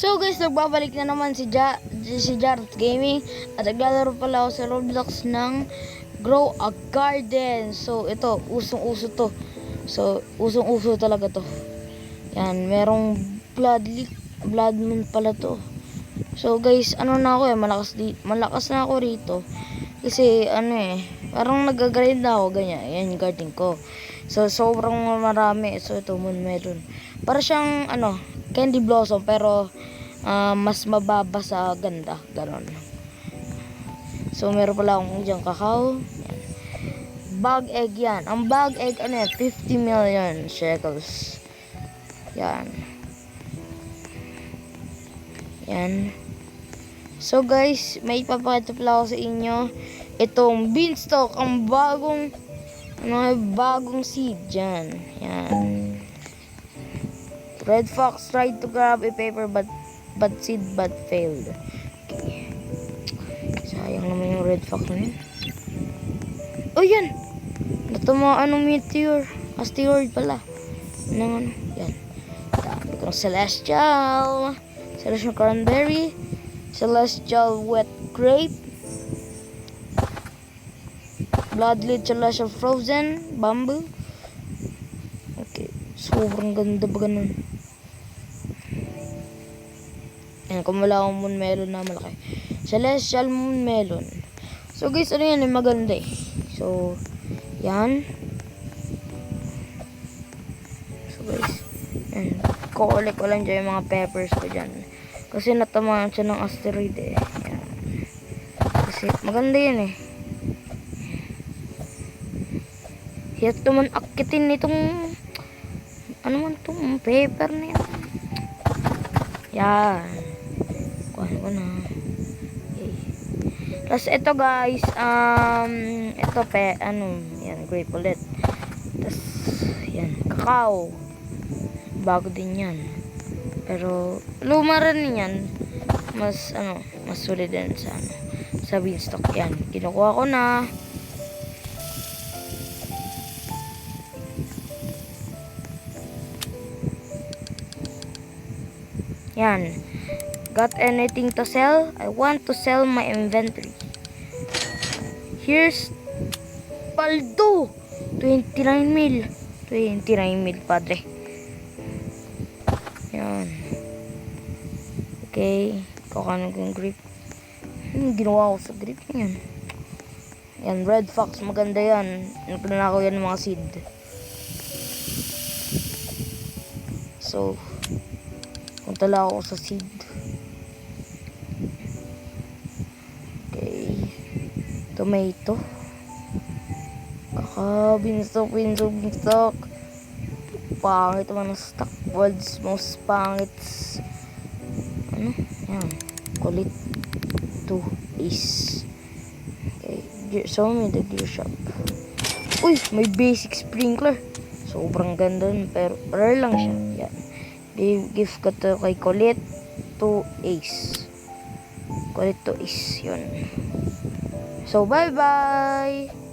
So guys, nagbabalik na naman si Jarrett Gaming at naglalaro pala ako sa Roblox ng Grow a Garden. So ito, usong-uso to. So usong-uso talaga to. Yan, merong blood moon pala to. So guys, ano na ako malakas na ako rito. Kasi parang nag-grind na ako ganyan. Yan yung garden ko. So sobrang marami. So ito moon melon. Para siyang candy blossom pero mas mababa sa ganda, ganon. So meron pala akong diyang kakao. Yan. Bag egg yan. Ang bag egg 50 million shekels. Yan. Yan. So guys, may ipapakita pala ako sa inyo. Itong beanstalk, ang bagong seed dyan. Yan. Red fox tried to grab a paper but failed. Okay. Sayang naman yung red fox na yun. Oh yan! Natamaan ng meteor. Asteroid pala. Yan. Dami kong celestial cranberry, celestial wet grape, bloodlet celestial frozen bamboo. Okay, sobrang ganda ba ganun? Ayan, kung wala akong moon melon na malaki, celestial moon melon. So guys, yan maganda eh. So yan. So guys, yan, ko-collect ko lang dyan yung mga peppers ko dyan. Kasi natamaan siya ng asteroid eh. Yan. Kasi maganda yan eh. Hirap naman akitin itong itong paper na yan. Yan. Kuha ko na. Okay. Tapos ito guys, ito yan, grape ulit. Tapos yan, kakao. Bago din yan. Pero luma rin yan. Mas sulit din sa beanstalk. Yan, kinukuha ko na. Yan. Got anything to sell? I want to sell my inventory. Here's paldo. 29 mil. 29 mil, padre. Yan. Okay. Kukanan ko yung grip. Ginawa ko sa grip yan. Yan, red fox. Maganda yan. Nagpala ko yan ng mga seed. So, punta lang ako sa seed. Okay. Tomato. Beanstalk. Pangit naman ang stock. World's most pangit. Yan. Kulit. 2 ace. Okay. Show me the gear shop. Uy! May basic sprinkler. Sobrang ganda nun. Pero rare lang siya. Yan. Gift ko to kay Kulit 2 ace. Kulit 2 ace. Yun. So, bye-bye!